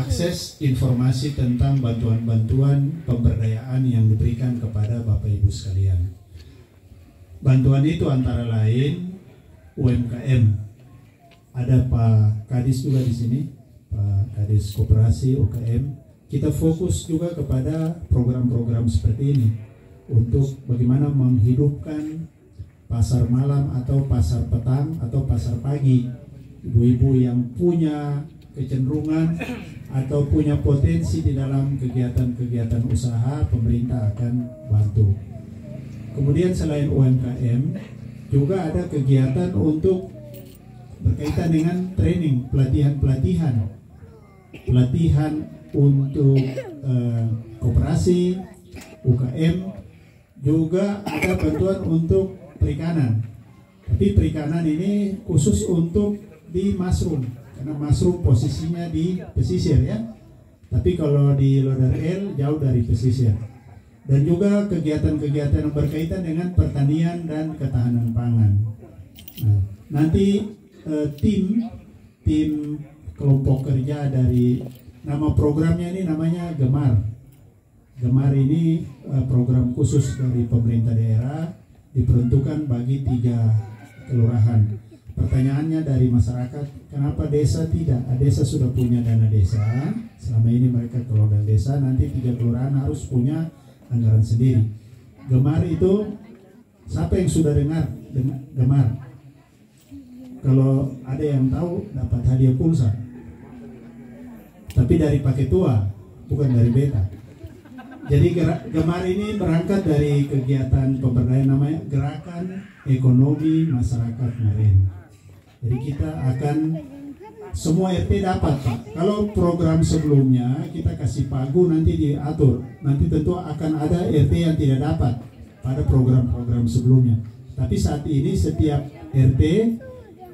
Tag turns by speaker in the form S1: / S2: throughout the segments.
S1: mengakses informasi tentang bantuan-bantuan pemberdayaan yang diberikan kepada Bapak Ibu sekalian. Bantuan itu antara lain UMKM. Ada Pak Kadis juga di sini, Pak Kadis Koperasi UKM. Kita fokus juga kepada program-program seperti ini untuk bagaimana menghidupkan pasar malam atau pasar petang atau pasar pagi. Ibu-ibu yang punya kecenderungan atau punya potensi di dalam kegiatan-kegiatan usaha, pemerintah akan bantu. Kemudian selain UMKM, juga ada kegiatan untuk berkaitan dengan training, pelatihan untuk koperasi, UKM, juga ada bantuan untuk perikanan. Tapi perikanan ini khusus untuk di mushroom, karena mushroom posisinya di pesisir ya. Tapi kalau di Lauderhill jauh dari pesisir. Dan juga kegiatan-kegiatan yang berkaitan dengan pertanian dan ketahanan pangan. Nah, nanti tim kelompok kerja dari nama programnya ini namanya Gemar. Gemar ini program khusus dari pemerintah daerah, diperuntukkan bagi 3 kelurahan. Pertanyaannya dari masyarakat, kenapa desa tidak? Desa sudah punya dana desa. Selama ini mereka kelola desa, nanti 3 kelurahan harus punya anggaran sendiri. Gemar itu, siapa yang sudah dengar Gemar? Kalau ada yang tahu, dapat hadiah pulsa. Tapi dari paket tua, bukan dari beta. Jadi Gemar ini berangkat dari kegiatan pemberdayaan namanya Gerakan Ekonomi Masyarakat Maren. Jadi kita akan semua RT dapat Pak. Kalau program sebelumnya kita kasih pagu nanti diatur. Nanti tentu akan ada RT yang tidak dapat pada program-program sebelumnya. Tapi saat ini setiap RT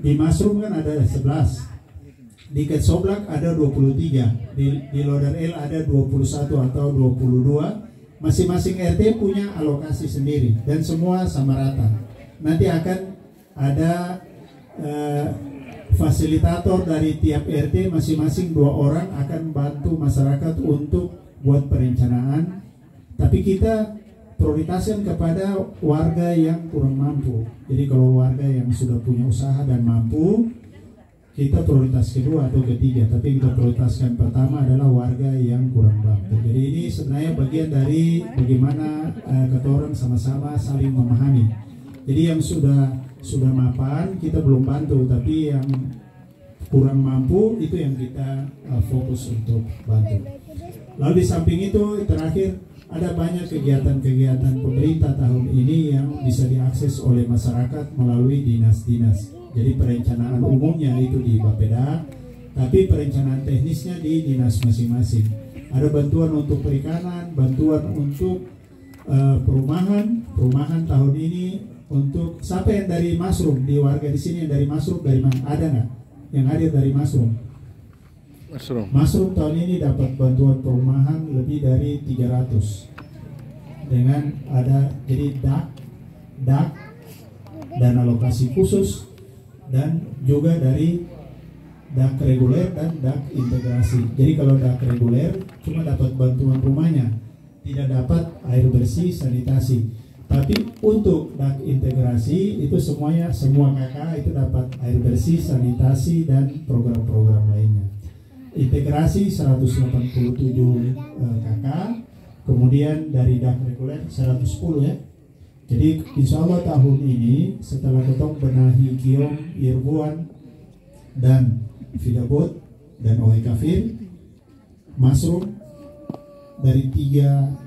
S1: di Mushroom kan ada 11. Di Ketsoblak ada 23. Di Lauderhill ada 21 atau 22. Masing-masing RT punya alokasi sendiri dan semua sama rata. Nanti akan ada fasilitator dari tiap RT, masing-masing 2 orang akan bantu masyarakat untuk buat perencanaan. Tapi kita prioritaskan kepada warga yang kurang mampu. Jadi kalau warga yang sudah punya usaha dan mampu, kita prioritas kedua atau ketiga. Tapi kita prioritaskan pertama adalah warga yang kurang mampu. Jadi ini sebenarnya bagian dari bagaimana kata orang sama-sama saling memahami. Jadi yang sudah mapan kita belum bantu, tapi yang kurang mampu itu yang kita fokus untuk bantu. Lalu di samping itu terakhir ada banyak kegiatan-kegiatan pemerintah tahun ini yang bisa diakses oleh masyarakat melalui dinas-dinas. Jadi perencanaan umumnya itu di Bapeda, tapi perencanaan teknisnya di dinas masing-masing. Ada bantuan untuk perikanan, bantuan untuk perumahan tahun ini. Untuk siapa yang dari Mushroom, di warga di sini yang dari Mushroom dari mana? Ada nggak yang hadir dari Mushroom? Mushroom tahun ini dapat bantuan perumahan lebih dari 300 dengan ada jadi dak dan alokasi khusus dan juga dari dak reguler dan dak integrasi. Jadi kalau dak reguler cuma dapat bantuan rumahnya, tidak dapat air bersih, sanitasi. Tapi untuk dak integrasi itu semua kakak itu dapat air bersih, sanitasi dan program-program lainnya. Integrasi 187 kakak, kemudian dari dak reguler 110 ya. Jadi insya Allah tahun ini setelah ketong benahi Kiong, Irbuan dan Vidabot dan Oe Kafir, Mushroom dari 3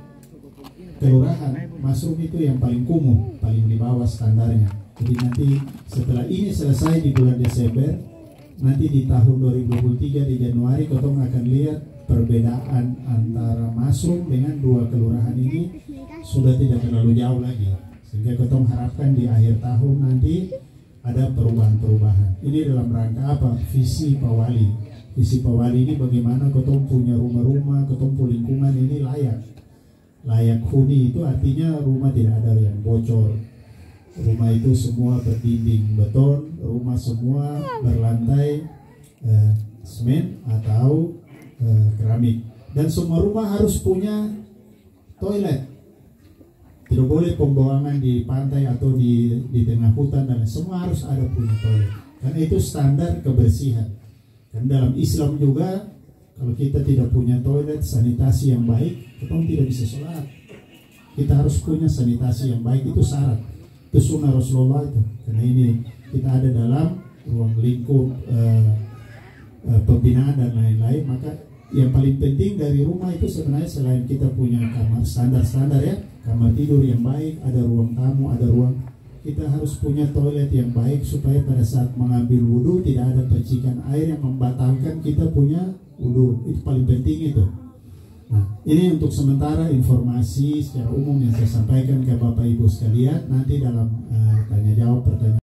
S1: kelurahan, Mushroom itu yang paling kumuh, paling di bawah standarnya. Jadi nanti setelah ini selesai di bulan Desember, nanti di tahun 2023 di Januari ketong akan lihat perbedaan antara Mushroom dengan 2 kelurahan ini sudah tidak terlalu jauh lagi. Sehingga ketong harapkan di akhir tahun nanti ada perubahan-perubahan. Ini dalam rangka apa? Visi Pak Wali. Visi Pak Wali ini bagaimana ketong punya rumah-rumah, ketong punya lingkungan ini layak huni, itu artinya rumah tidak ada yang bocor, rumah itu semua berdinding beton, rumah semua berlantai semen atau keramik. Dan semua rumah harus punya toilet. Tidak boleh pembuangan di pantai atau di tengah hutan, dan semua harus ada punya toilet. Karena itu standar kebersihan. Dan dalam Islam juga, kalau kita tidak punya toilet, sanitasi yang baik, kita tidak bisa sholat. Kita harus punya sanitasi yang baik, itu syarat. Itu sunnah Rasulullah itu. Karena ini kita ada dalam ruang lingkup pembinaan dan lain-lain, maka yang paling penting dari rumah itu sebenarnya selain kita punya kamar standar-standar ya, kamar tidur yang baik, ada ruang tamu, ada ruang, kita harus punya toilet yang baik supaya pada saat mengambil wudhu tidak ada percikan air yang membatalkan kita punya wudhu. Itu paling penting itu. Nah, ini untuk sementara informasi secara umum yang saya sampaikan ke Bapak Ibu sekalian. Nanti dalam tanya jawab pertanyaan